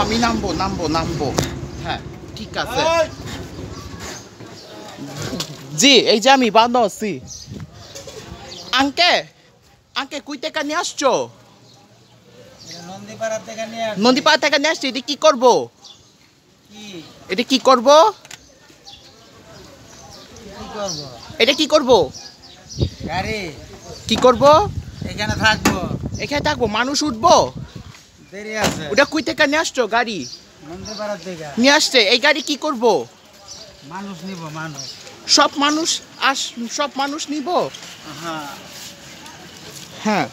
আমি নামবো হ্যাঁ ঠিক আছে জি এই যে আমি বাঁধা আছি আঙ্কে কই থেকে নিয়ে আসছো নন্দীপাড়া থেকে নিয়ে আসছি এটা কি করবো এটা কি করবো গাড়ি কি করবো এখানে থাকবো মানুষ উঠবো দেরি আছে ওটা কই থেকে নিয়ে আসছো গাড়ি নন্দীপাড়া থেকে নিয়ে আসছে এই গাড়ি কি করবো মানুষ নিব মানুষ সব মানুষ নিব হ্যাঁ হ্যাঁ